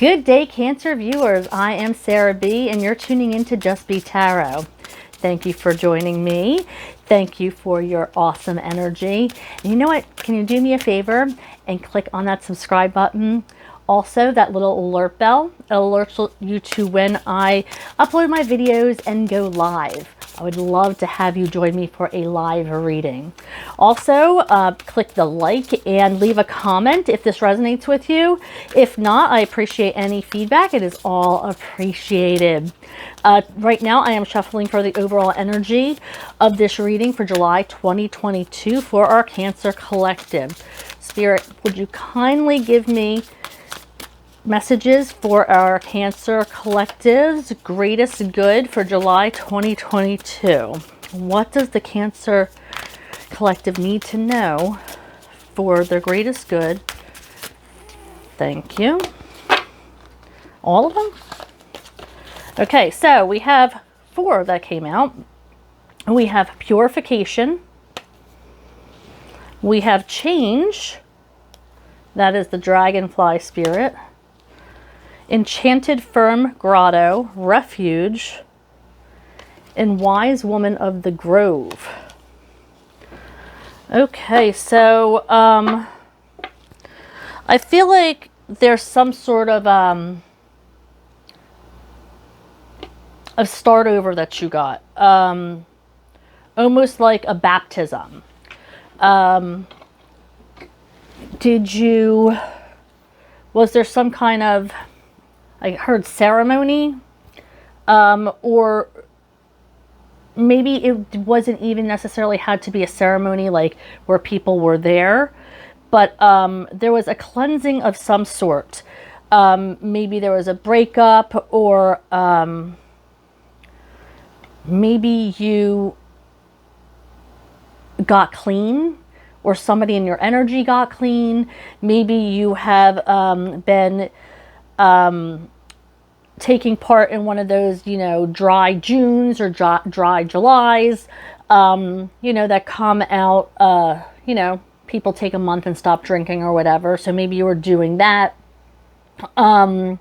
Good day, Cancer viewers. I am Sarah B, and you're tuning into Just B.E.E Tarot. Thank you for joining me. Thank you for your awesome energy. And you know what? Can you do me a favor and click on that subscribe button? Also, that little alert bell. It alerts you to when I upload my videos and go live. I would love to have you join me for a live reading. Also, click the like and leave a comment if this resonates with you. If not, I appreciate any feedback. It is all appreciated. Right now, I am shuffling for the overall energy of this reading for July 2022 for our Cancer Collective. Spirit, would you kindly give me messages for our Cancer Collective's greatest good for July 2022? What does the Cancer Collective need to know for their greatest good? Thank you. All of them? Okay, so we have 4 that came out. We have purification. We have change. That is the dragonfly spirit. Enchanted Firm Grotto, Refuge, and Wise Woman of the Grove. Okay, so I feel like there's some sort of a start over that you got. Almost like a baptism. Was there some kind of, I heard ceremony, or maybe it wasn't even necessarily had to be a ceremony like where people were there, but there was a cleansing of some sort. Maybe there was a breakup, or maybe you got clean, or somebody in your energy got clean. Maybe you have been taking part in one of those, dry Junes or dry Julys, that come out, people take a month and stop drinking or whatever. So maybe you were doing that. But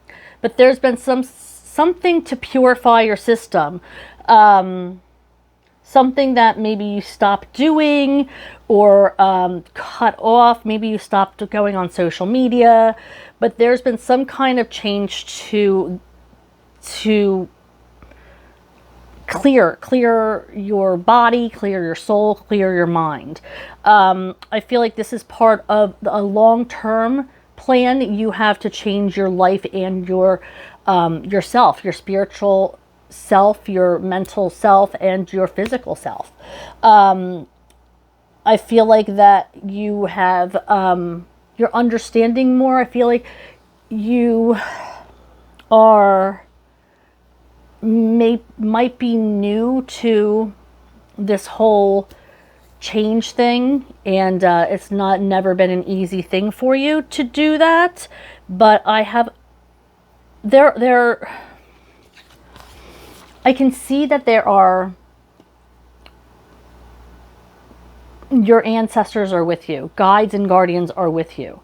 there's been something to purify your system. Something that maybe you stopped doing or cut off. Maybe you stopped going on social media, but there's been some kind of change to clear your body, clear your soul, clear your mind. I feel like this is part of a long-term plan. You have to change your life and your yourself, your spiritual self, your mental self, and your physical self. I feel like that you have, you're understanding more. I feel like you are, might be new to this whole change thing, and it's never been an easy thing for you to do that. But I can see that there are, your ancestors are with you. Guides and guardians are with you.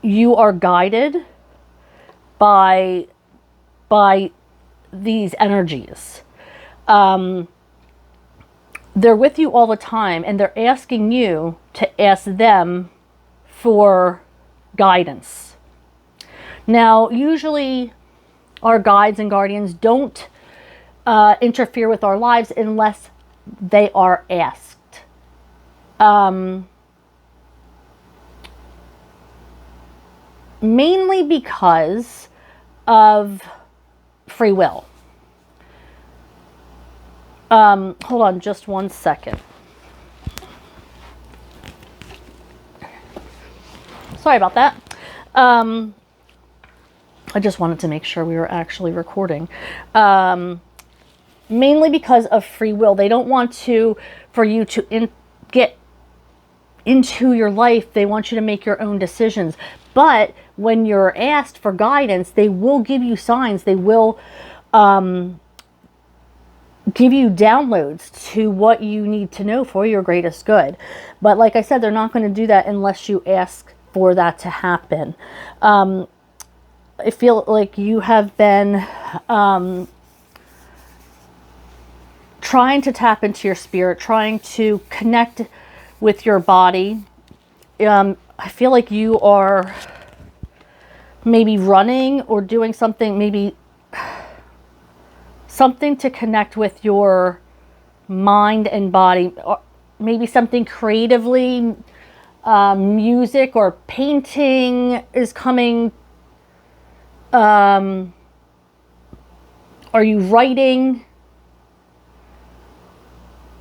You are guided by these energies. They're with you all the time, and they're asking you to ask them for guidance. Now, usually our guides and guardians don't interfere with our lives unless they are asked. Mainly because of free will. Hold on just one second. Sorry about that. I just wanted to make sure we were actually recording. Mainly because of free will. They don't want for you to get into your life. They want you to make your own decisions. But when you're asked for guidance, they will give you signs. They will give you downloads to what you need to know for your greatest good. But like I said, they're not going to do that unless you ask for that to happen. I feel like you have been trying to tap into your spirit, trying to connect with your body. I feel like you are maybe running or doing something, maybe something to connect with your mind and body, or maybe something creatively, music or painting is coming. Are you writing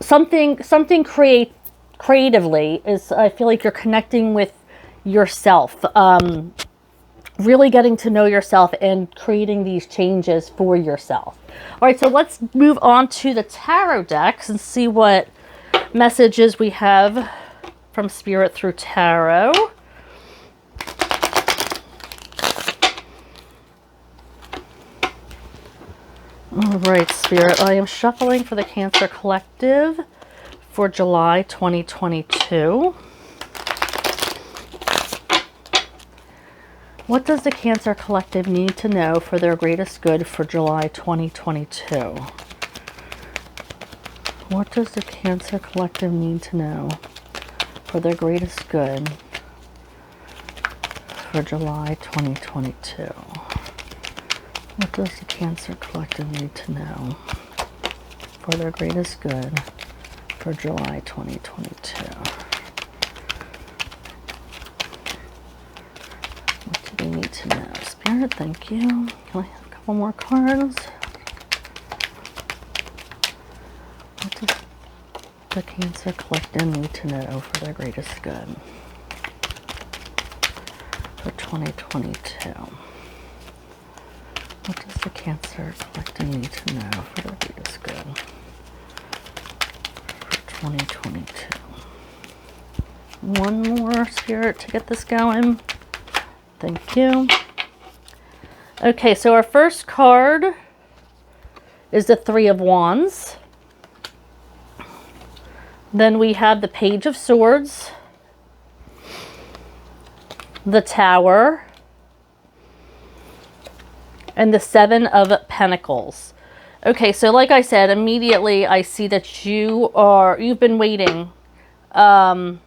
something creatively? Is, I feel like you're connecting with yourself, really getting to know yourself and creating these changes for yourself. All right, so let's move on to the tarot decks and see what messages we have from Spirit through Tarot. All right, Spirit, I am shuffling for the Cancer Collective for July 2022. What does the Cancer Collective need to know for their greatest good for July 2022? What does the Cancer Collective need to know for their greatest good for July 2022? What does the Cancer Collective need to know for their greatest good for July 2022? What do they need to know? Spirit, thank you. Can I have a couple more cards? What does the Cancer Collective need to know for their greatest good for 2022? What does the Cancer Collective need to know for their greatest good for 2022? One more, Spirit, to get this going. Thank you. Okay, so our first card is the Three of Wands. Then we have the Page of Swords, the Tower, and the Seven of Pentacles. Okay, so like I said, immediately I see that you've been waiting. And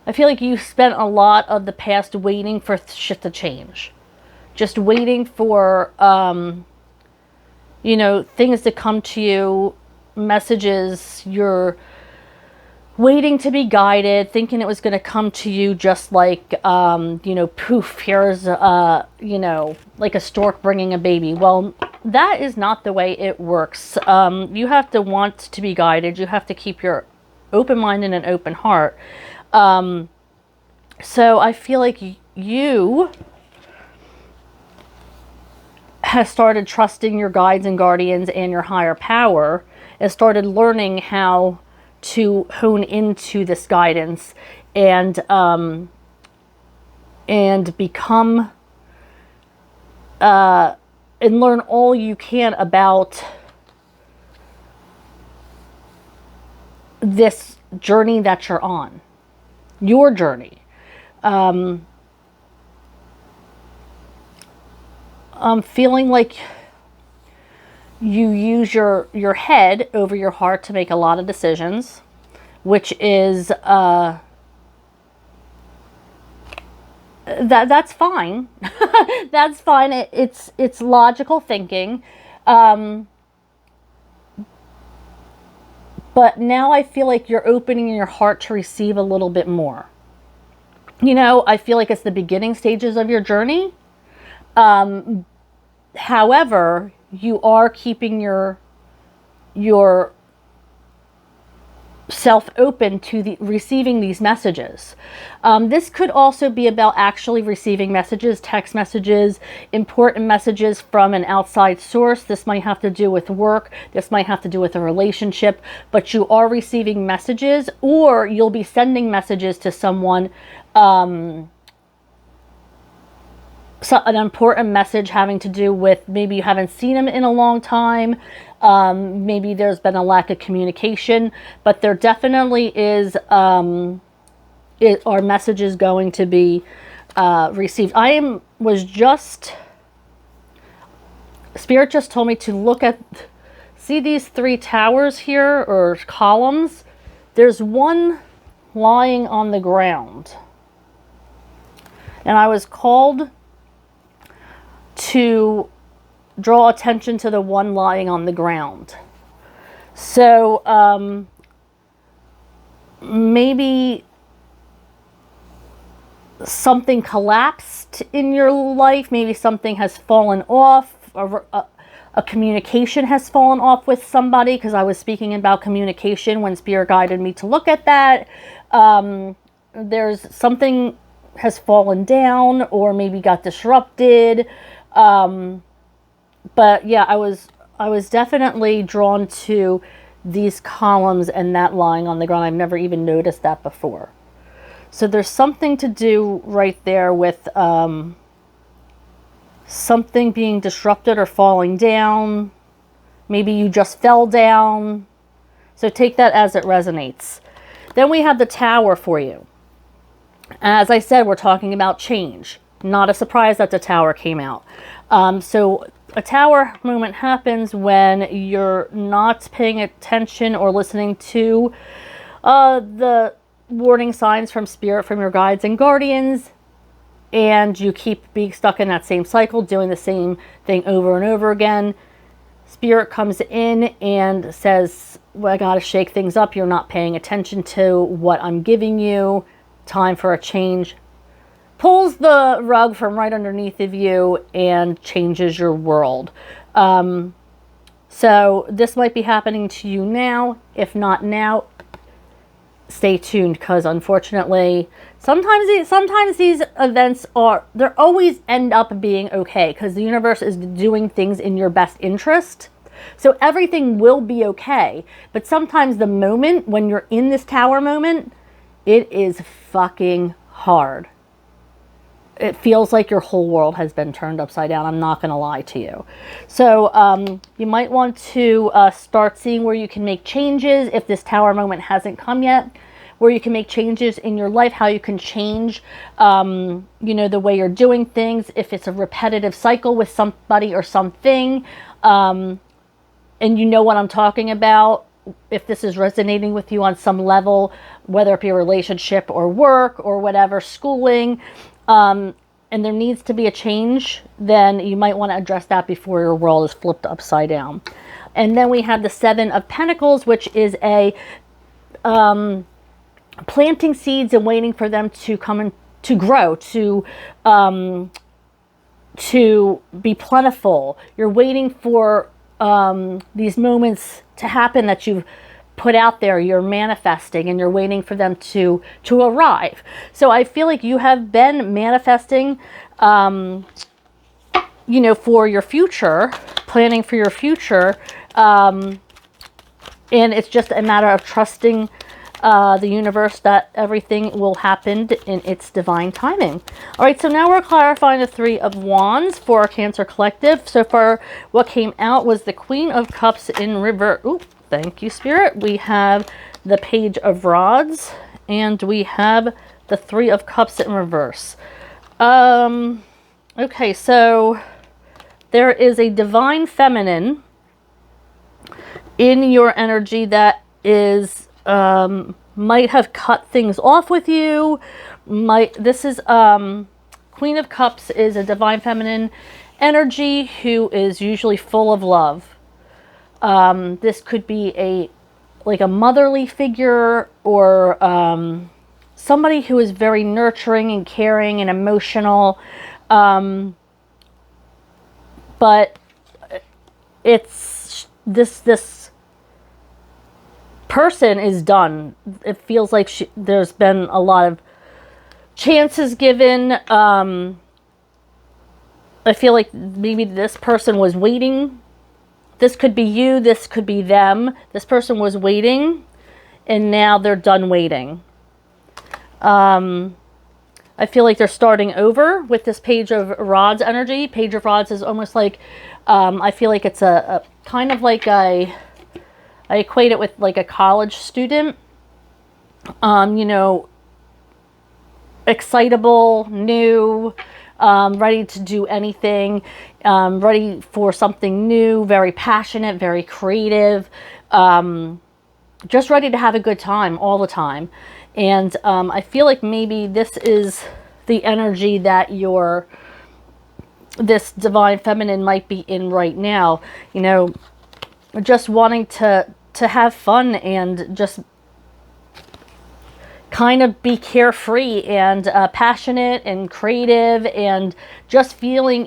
I feel like you spent a lot of the past waiting for shit to change. Just waiting for, things to come to you, messages, you're waiting to be guided, thinking it was going to come to you just like, poof, here's, like a stork bringing a baby. Well, that is not the way it works. You have to want to be guided. You have to keep your open mind and an open heart. So I feel like you have started trusting your guides and guardians and your higher power, and started learning how to hone into this guidance and become and learn all you can about this journey that you're on, your journey. I'm feeling like you use your head over your heart to make a lot of decisions, which is that's fine. That's fine. It's logical thinking. But now I feel like you're opening your heart to receive a little bit more. I feel like it's the beginning stages of your journey. However, you are keeping your self open to receiving these messages. This could also be about actually receiving messages, text messages, important messages from an outside source. This might have to do with work. This might have to do with a relationship, but you are receiving messages, or you'll be sending messages to someone an important message having to do with maybe you haven't seen them in a long time. Maybe there's been a lack of communication, but there definitely is, our message is going to be received. Spirit just told me to look at, see these 3 towers here, or columns? There's one lying on the ground. And I was called to draw attention to the one lying on the ground. So maybe something collapsed in your life. Maybe something has fallen off. A communication has fallen off with somebody, because I was speaking about communication when Spirit guided me to look at that. There's something has fallen down, or maybe got disrupted. But yeah, I was definitely drawn to these columns and that lying on the ground. I've never even noticed that before. So there's something to do right there with something being disrupted or falling down. Maybe you just fell down. So take that as it resonates. Then we have the Tower for you. As I said, we're talking about change. Not a surprise that the Tower came out. So a Tower moment happens when you're not paying attention or listening to the warning signs from Spirit, from your guides and guardians, and you keep being stuck in that same cycle, doing the same thing over and over again. Spirit comes in and says, well, I gotta shake things up. You're not paying attention to what I'm giving you. Time for a change. Pulls the rug from right underneath of you and changes your world. So this might be happening to you now. If not now, stay tuned, because unfortunately sometimes these events they always end up being okay, because the universe is doing things in your best interest. So everything will be okay, but sometimes the moment when you're in this Tower moment, it is fucking hard. It feels like your whole world has been turned upside down. I'm not going to lie to you. So you might want to start seeing where you can make changes if this Tower moment hasn't come yet, where you can make changes in your life, how you can change, the way you're doing things, if it's a repetitive cycle with somebody or something, and you know what I'm talking about. If this is resonating with you on some level, whether it be a relationship or work or whatever, schooling, and there needs to be a change, then you might want to address that before your world is flipped upside down. And then we have the 7 of Pentacles, which is a planting seeds and waiting for them to come and to grow, to be plentiful. You're waiting for these moments to happen that you've put out there, you're manifesting, and you're waiting for them to arrive. So I feel like you have been manifesting, for your future, planning for your future, and it's just a matter of trusting the universe that everything will happen in its divine timing. All right, so now we're clarifying the 3 of Wands for our Cancer Collective. So far, what came out was the Queen of Cups in reverse. Ooh, thank you, Spirit. We have the Page of Rods, and we have the 3 of Cups in reverse. Okay, so there is a divine feminine in your energy that is might have cut things off with you. This is Queen of Cups is a divine feminine energy who is usually full of love. This could be like a motherly figure, or somebody who is very nurturing and caring and emotional. But it's this person is done. It feels like there's been a lot of chances given. I feel like maybe this person was waiting. This could be you, this could be them. This person was waiting, and now they're done waiting. I feel like they're starting over with this Page of Rods energy. Page of Rods is almost like, I feel like it's a kind of like I equate it with like a college student, you know, excitable, new, ready to do anything, ready for something new, very passionate, very creative, just ready to have a good time all the time. And I feel like maybe this is the energy that this divine feminine might be in right now, you know, just wanting to have fun and just kind of be carefree and passionate and creative and just feeling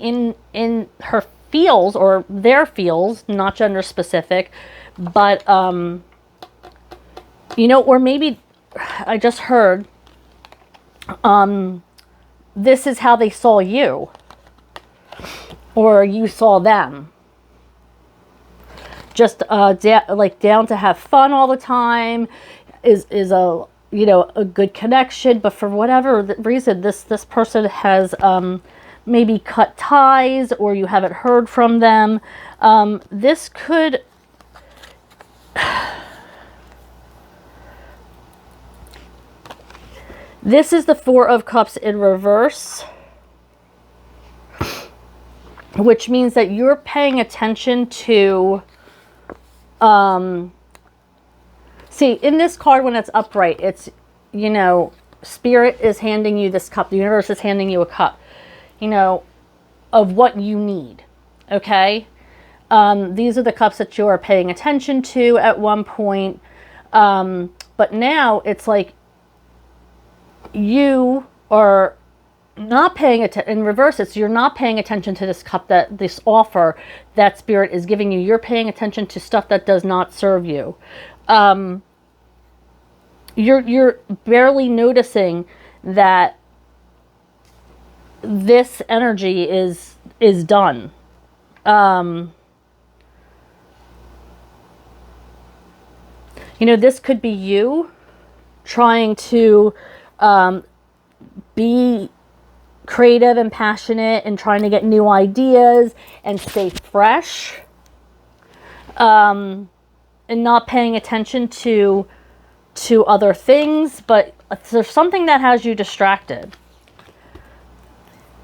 in her feels, or their feels, not gender specific, but you know, or maybe I just heard this is how they saw you, or you saw them. Just like down to have fun all the time is a, you know, a good connection, but for whatever reason this person has maybe cut ties, or you haven't heard from them. This could this is the Four of Cups in reverse, which means that you're paying attention to see, in this card, when it's upright, it's, you know, Spirit is handing you this cup. The universe is handing you a cup, you know, of what you need. Okay. These are the cups that you are paying attention to at one point. But now it's like you are not paying attention. In reverse, it's you're not paying attention to this cup, that this offer that Spirit is giving you. You're paying attention to stuff that does not serve you. You're barely noticing that this energy is done. You know, this could be you trying to be creative and passionate and trying to get new ideas and stay fresh, and not paying attention to other things. But there's something that has you distracted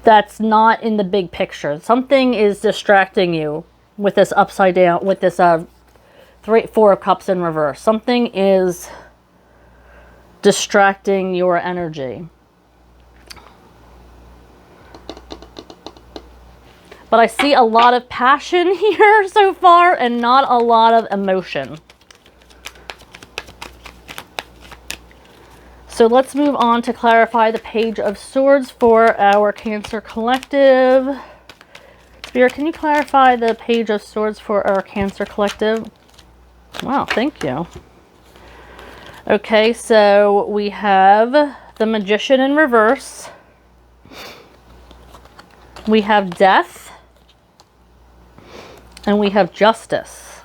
that's not in the big picture. Something is distracting you with this upside down, with this Four of Cups in reverse. Something is distracting your energy. But I see a lot of passion here so far and not a lot of emotion. So let's move on to clarify the Page of Swords for our Cancer Collective. Spirit, can you clarify the Page of Swords for our Cancer Collective? Wow, thank you. Okay, so we have the Magician in reverse. We have Death. And we have Justice.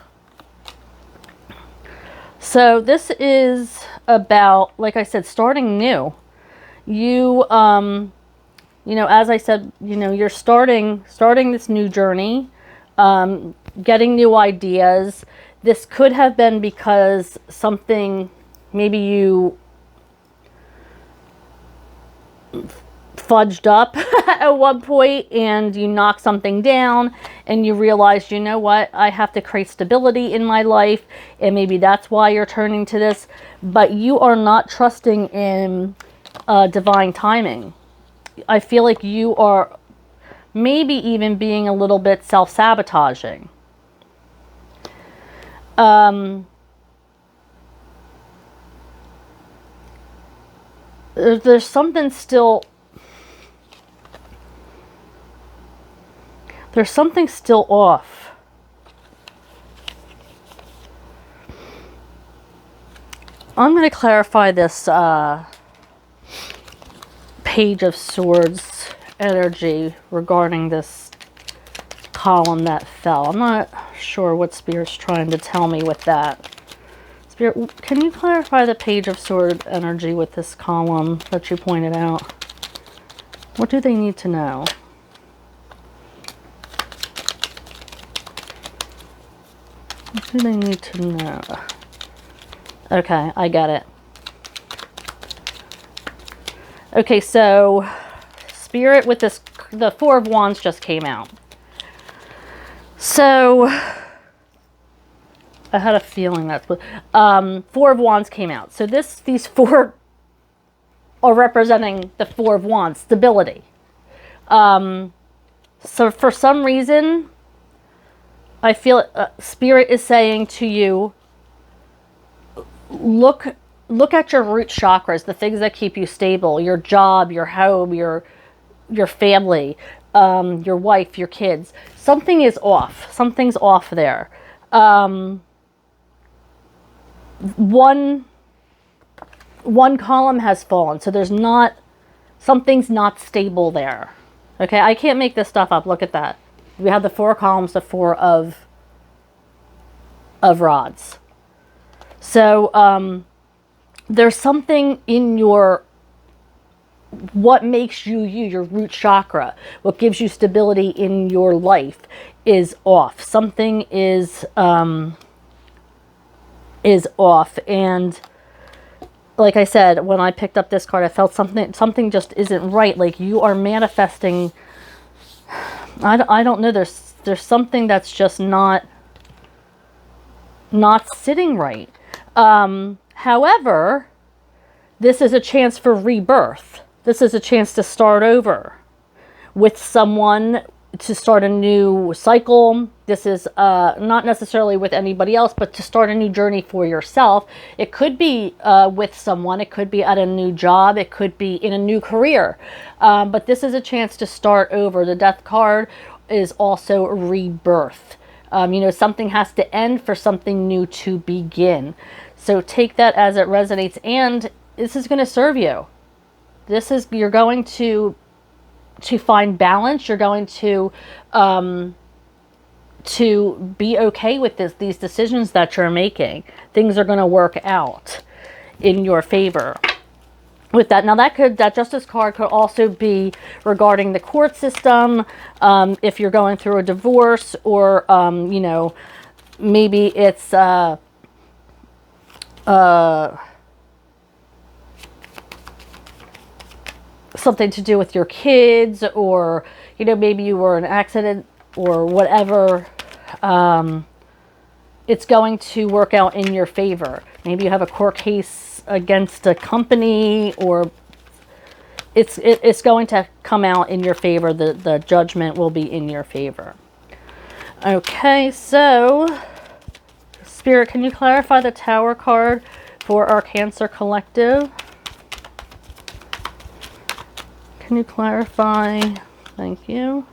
So this is about, like I said, starting new. You know, as I said, you know, you're starting this new journey, getting new ideas. This could have been because something, maybe you fudged up at one point and you knocked something down and you realized, you know what, I have to create stability in my life, and maybe that's why you're turning to this. But you are not trusting in divine timing. I feel like you are maybe even being a little bit self-sabotaging. There's something still... There's something still off. I'm going to clarify this Page of Swords energy regarding this column that fell. I'm not sure what Spirit's trying to tell me with that. Spirit, can you clarify the Page of Swords energy with this column that you pointed out? What do they need to know? What do they need to know? Okay, I get it. Okay, so Spirit with this, the Four of Wands just came out. So I had a feeling that's what Four of Wands came out. So these four are representing the Four of Wands, stability. So for some reason, I feel Spirit is saying to you, look at your root chakras, the things that keep you stable, your job, your home, your family, your wife, your kids. Something is off. Something's off there. One column has fallen, so there's not, something's not stable there. Okay, I can't make this stuff up. Look at that. We have the four columns, the four of rods. So there's something in your, what makes you you, your root chakra, what gives you stability in your life is off. Something is off. And like I said, when I picked up this card, I felt something just isn't right. Like you are manifesting, I don't know, there's something that's just not sitting right. However, this is a chance for rebirth. This is a chance to start over with someone, to start a new cycle. This is not necessarily with anybody else, but to start a new journey for yourself. It could be with someone. It could be at a new job. It could be in a new career. But this is a chance to start over. The Death card is also rebirth. Something has to end for something new to begin. So take that as it resonates. And this is going to serve you. You're going to find balance. You're going to be okay with these decisions that you're making. Things are going to work out in your favor with that. Now that Justice card could also be regarding the court system, if you're going through a divorce, or maybe it's something to do with your kids, or maybe you were in an accident or whatever. It's going to work out in your favor. Maybe you have a court case against a company, or it's going to come out in your favor. The judgment will be in your favor. Okay, so Spirit, can you clarify the Tower card for our Cancer collective? Can you clarify? Thank you.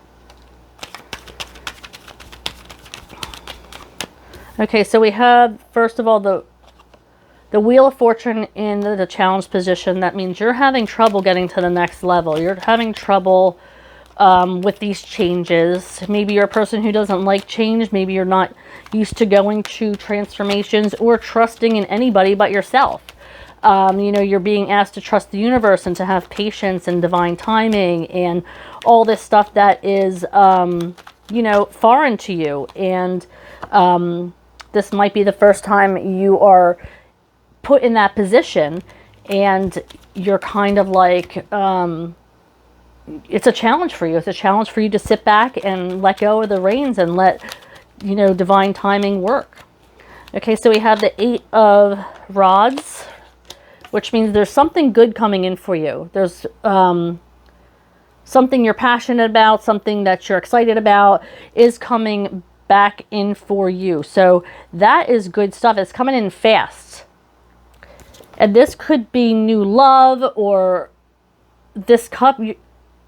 Okay, so we have, first of all, the Wheel of Fortune in the challenge position. That means you're having trouble getting to the next level. You're having trouble with these changes. Maybe you're a person who doesn't like change. Maybe you're not used to going through transformations or trusting in anybody but yourself. You're being asked to trust the universe and to have patience and divine timing and all this stuff that is, foreign to you. And this might be the first time you are put in that position, and you're kind of like, it's a challenge for you. It's a challenge for you to sit back and let go of the reins and let, divine timing work. Okay, so we have the Eight of Rods, which means there's something good coming in for you. There's something you're passionate about, something that you're excited about is coming back in for you. So that is good stuff. It's coming in fast. And this could be new love, or this cup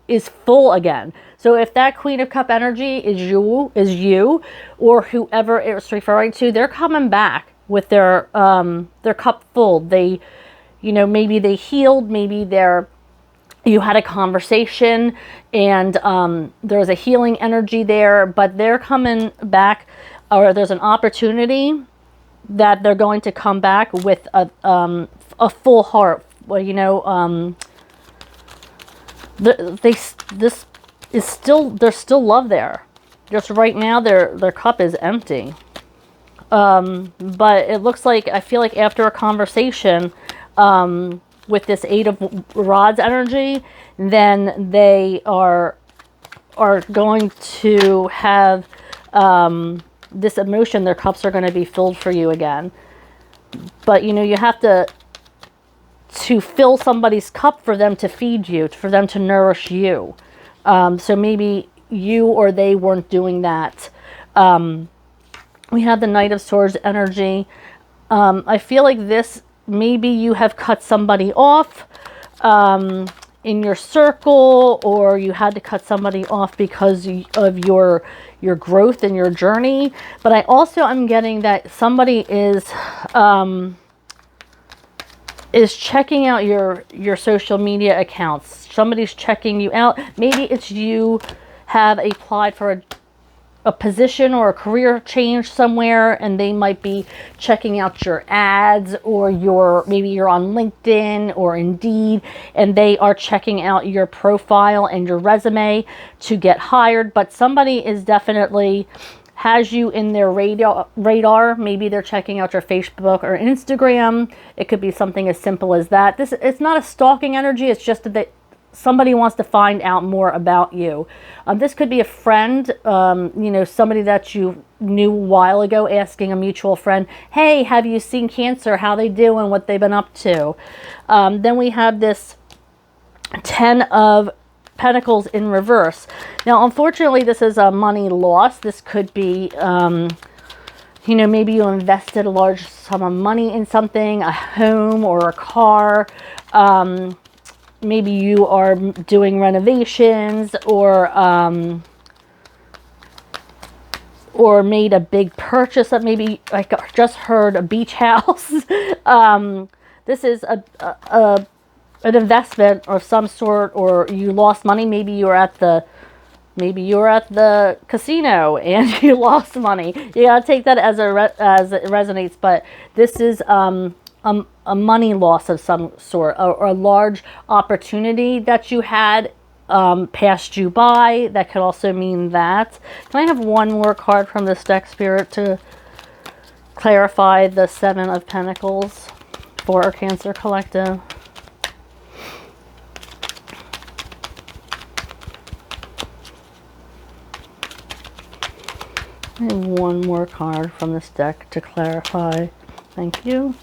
is full again. So if that Queen of Cup energy is you, or whoever it's referring to, they're coming back with their cup full. They, maybe they healed, maybe you had a conversation and there's a healing energy there, but they're coming back, or there's an opportunity that they're going to come back with a full heart. Well, this is still, there's still love there. Just right now, their cup is empty. But it looks like, I feel like after a conversation, with this Eight of Rods energy, then they are going to have, this emotion, their cups are going to be filled for you again. But, you know, you have to fill somebody's cup for them to feed you, for them to nourish you. So maybe you or they weren't doing that. We have the Knight of Swords energy. I feel like this, maybe you have cut somebody off in your circle, or you had to cut somebody off because of your growth and your journey. But I also am getting that somebody is checking out your social media accounts. Somebody's checking you out. Maybe it's you have applied for a position or a career change somewhere, and they might be checking out your ads, or maybe you're on LinkedIn or Indeed, and they are checking out your profile and your resume to get hired. But somebody is definitely has you in their radar. Maybe they're checking out your Facebook or Instagram. It could be something as simple as that. It's not a stalking energy. It's just that somebody wants to find out more about you. This could be a friend, you know, somebody that you knew a while ago, asking a mutual friend, hey, have you seen Cancer? How they doing? What they've been up to? Then we have this Ten of Pentacles in reverse. Now, unfortunately, this is a money loss. This could be, you know, maybe you invested a large sum of money in something, a home or a car. Maybe you are doing renovations, or made a big purchase that maybe, like I just heard, a beach house. This is an investment of some sort, or you lost money. Maybe you're at the casino and you lost money. You gotta take that as it resonates. But this is a money loss of some sort, or a large opportunity that you had passed you by. That could also mean that. Can I have one more card from this deck, Spirit, to clarify the Seven of Pentacles for our Cancer Collective? And one more card from this deck to clarify. Thank you.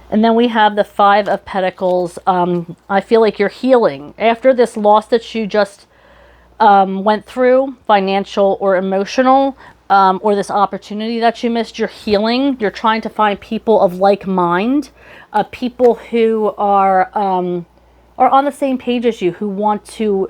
And then we have the Five of Pentacles. I feel like you're healing. After this loss that you just went through, financial or emotional, or this opportunity that you missed, you're healing. You're trying to find people of like mind, people who are on the same page as you, who want to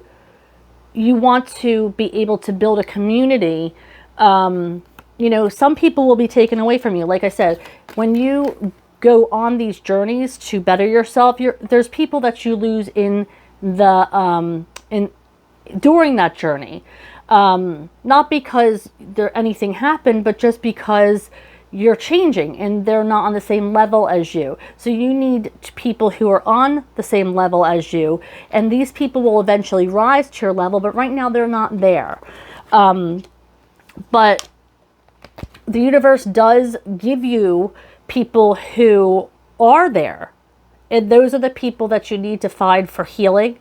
be able to build a community. You know, some people will be taken away from you. Like I said, when you go on these journeys to better yourself, there's people that you lose in the during that journey. Not because anything happened, but just because you're changing and they're not on the same level as you. So you need people who are on the same level as you, and these people will eventually rise to your level, but right now they're not there. But the universe does give you people who are there, and those are the people that you need to find for healing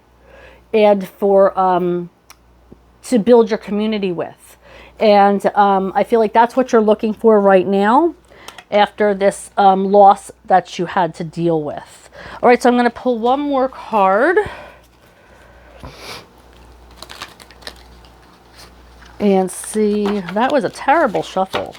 and for to build your community with. And I feel like that's what you're looking for right now after this loss that you had to deal with. All right, so I'm going to pull one more card. And see, that was a terrible shuffle.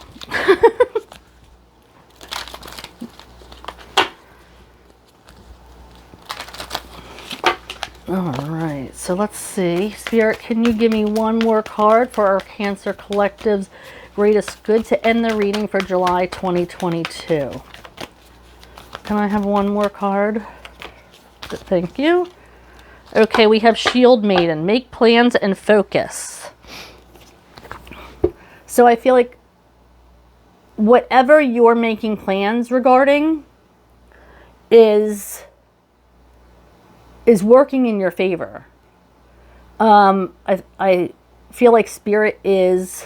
All right, so let's see. Spirit, can you give me one more card for our Cancer Collective's greatest good to end the reading for July 2022? Can I have one more card? Thank you. Okay, we have Shield Maiden. Make plans and focus. So I feel like whatever you're making plans regarding is is working in your favor. I feel like Spirit is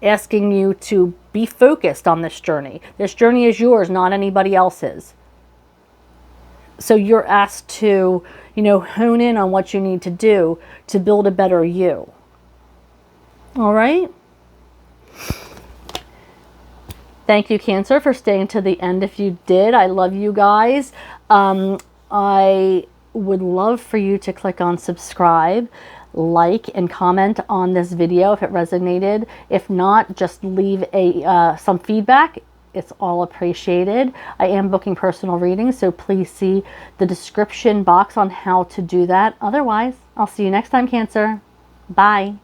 asking you to be focused on this journey. This journey is yours, not anybody else's. So you're asked to, hone in on what you need to do to build a better you. All right? Thank you, Cancer, for staying to the end. If you did, I love you guys. I would love for you to click on subscribe, like, and comment on this video if it resonated. If not, just leave some feedback. It's all appreciated. I am booking personal readings, so please see the description box on how to do that. Otherwise, I'll see you next time, Cancer. Bye.